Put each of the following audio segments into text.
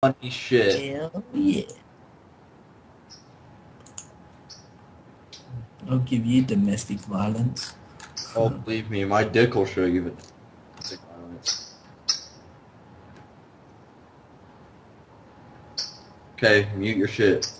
funny shit. Hell yeah. I'll give you domestic violence. Oh, believe me, my dick will show you domestic violence. Okay, mute your shit.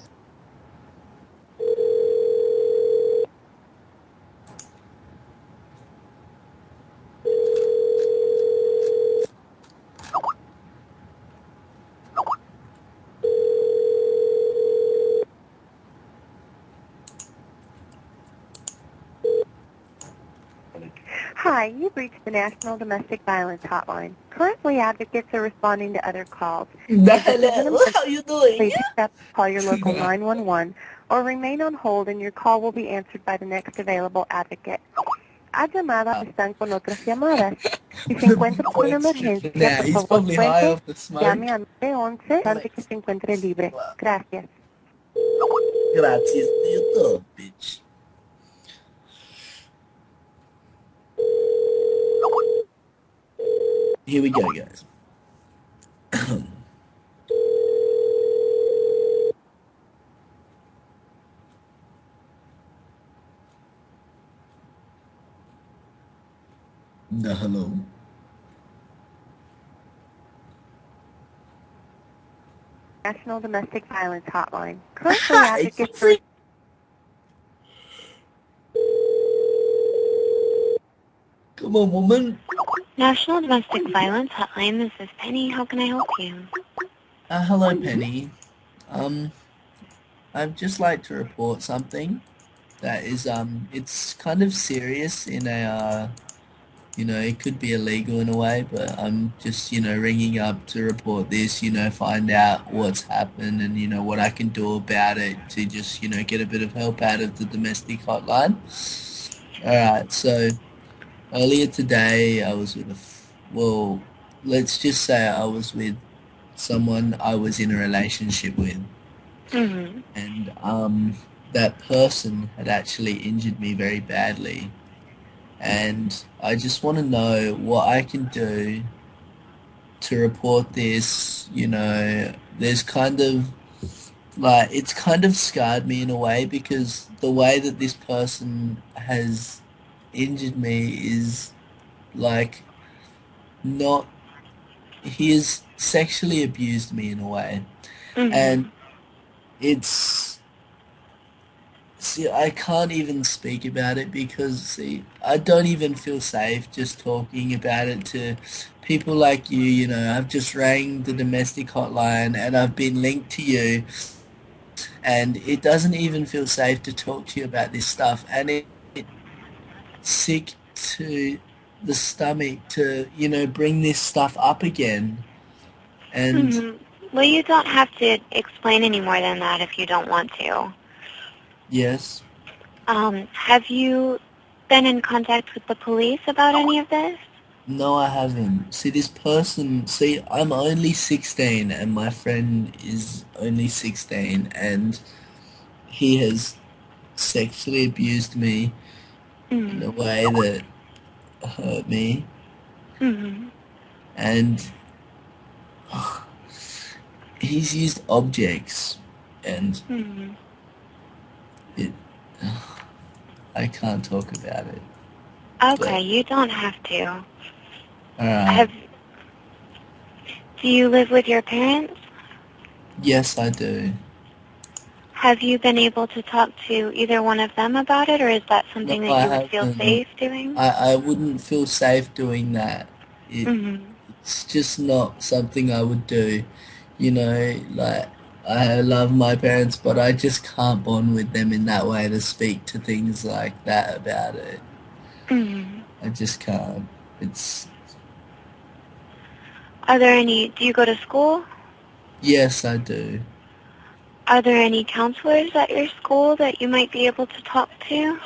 Hi, you've reached the National Domestic Violence Hotline. Currently, advocates are responding to other calls. If this is an Dale, emergency, how you doing? please accept call your local 911 or remain on hold and your call will be answered by the next available advocate. Ha llamado están con otras llamadas. Si se The encuentra con una bird's tripping emergencia, out. por He's favor probably high cuelgue, off the smoke. llame al 911 antes que se encuentre libre. Gracias. Gracias, tío, bitch. Here we go, guys. Hello. National Domestic Violence Hotline. Currently, advocates are Come on, woman. National Domestic Violence Hotline, this is Penny. How can I help you? Hello, Penny. I'd just like to report something that is, it's kind of serious in a, it could be illegal in a way, but I'm just, ringing up to report this, find out what's happened and, what I can do about it to just, get a bit of help out of the domestic hotline. Alright, so earlier today I was with well, let's just say I was with someone I was in a relationship with. Mm-hmm. And that person had actually injured me very badly. And I just want to know what I can do to report this. There's kind of like it's kind of scarred me in a way because the way that this person has injured me is like not he has sexually abused me in a way. Mm-hmm. And it's see, I can't even speak about it because, see, I don't even feel safe just talking about it to people like you. I've just rang the domestic hotline and I've been linked to you, and it doesn't even feel safe to talk to you about this stuff. And it's sick to the stomach to, bring this stuff up again. And Mm-hmm. Well, you don't have to explain any more than that if you don't want to. yes. Have you been in contact with the police about any of this? No, I haven't. See, I'm only 16 and my friend is only 16 and he has sexually abused me in a Mm-hmm. way that hurt me Mm-hmm. and he's used objects and Mm-hmm. it I can't talk about it. Okay, But you don't have to. alright. Have Do you live with your parents? Yes, I do. Have you been able to talk to either one of them about it, or is that No, something that I you would feel haven't. safe doing? I wouldn't feel safe doing that. It Mm-hmm. it's just not something I would do. Like I love my parents, but I just can't bond with them in that way to speak to things like that about it. Mm-hmm. I just can't. It's Do you go to school? yes, I do. Are there any counselors at your school that you might be able to talk to?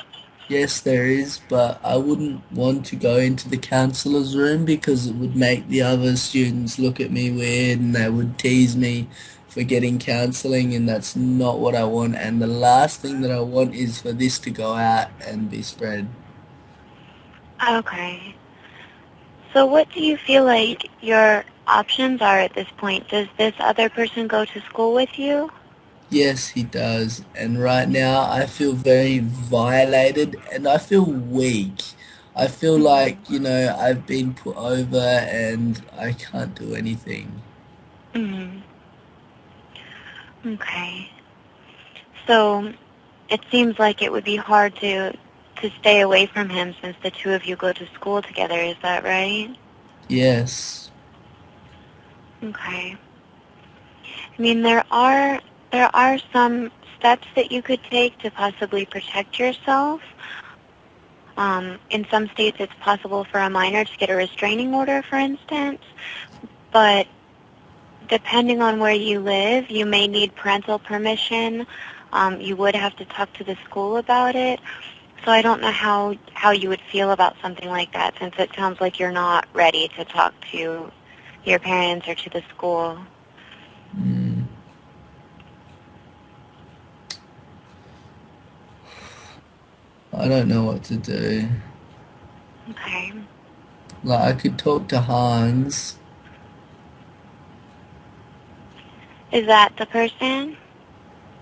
Yes, there is, but I wouldn't want to go into the counselor's room because it would make the other students look at me weird and they would tease me for getting counseling, and that's not what I want. And the last thing that I want is for this to go out and be spread. Okay. So what do you feel like your options are at this point. Does this other person go to school with you? Yes, he does. And right now I feel very violated and I feel weak. I feel like, I've been put over and I can't do anything. Mm-hmm. Okay. So it seems like it would be hard to stay away from him since the two of you go to school together. Is that right? Yes. Okay. I mean, there are some steps that you could take to possibly protect yourself. In some states, it's possible for a minor to get a restraining order, for instance, but depending on where you live, you may need parental permission. You would have to talk to the school about it. So I don't know how you would feel about something like that, since it sounds like you're not ready to talk to your parents or to the school. Mm. I don't know what to do. Okay. Like, I could talk to Hans. Is that the person?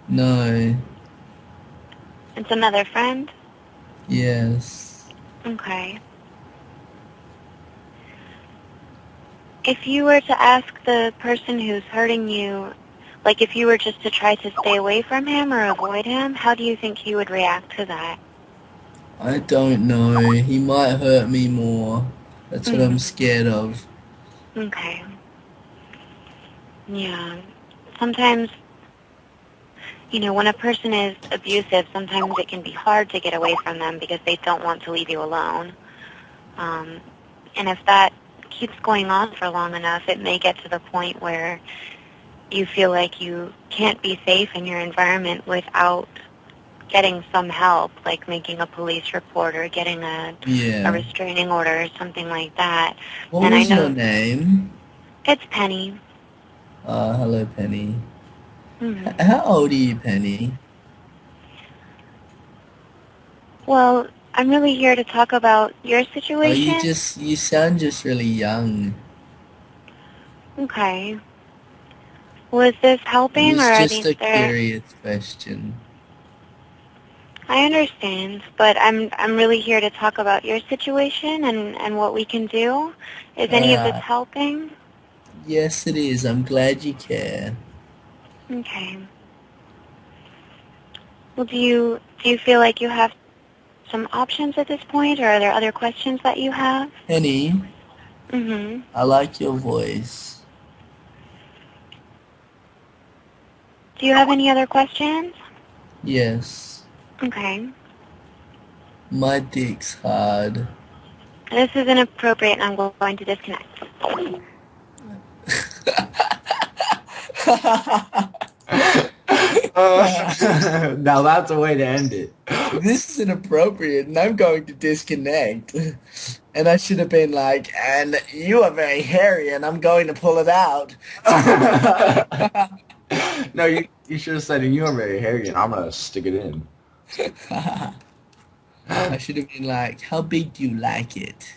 No. It's another friend? Yes. Okay. If you were to ask the person who's hurting you, like if you were just to try to stay away from him or avoid him, how do you think he would react to that? I don't know. He might hurt me more. That's what I'm scared of. Okay. Yeah. Sometimes, when a person is abusive, sometimes it can be hard to get away from them because they don't want to leave you alone. And if that keeps going on for long enough, it may get to the point where you feel like you can't be safe in your environment without getting some help, like making a police report or getting a restraining order or something like that. What was your name? It's Penny. Hello, Penny. Mm-hmm. How old are you, Penny? Well, I'm really here to talk about your Oh, situation. you sound just really young. Okay. Was this helping, It or are was just these a curious question. I understand, but I'm really here to talk about your situation and what we can do. Is any of this helping? Yes, it is. I'm glad you care. Okay. Well, do you feel like you have some options at this point, or are there other questions that you have? Penny, Mm-hmm. I like your voice. Do you have any other questions? Yes. Okay. My dick's hard. This is inappropriate, and I'm going to disconnect. Now that's a way to end it. This is inappropriate, and I'm going to disconnect. And I should have been like, and you are very hairy, and I'm going to pull it out. No, you should have said you are very hairy, and I'm gonna stick it in. I should have been like, how big do you like it?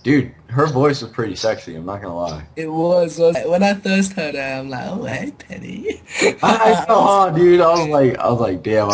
Dude, her voice was pretty sexy, I'm not gonna lie. It was. When I first heard her, I'm like, oh, hey, Penny. I know, dude. I was like, damn.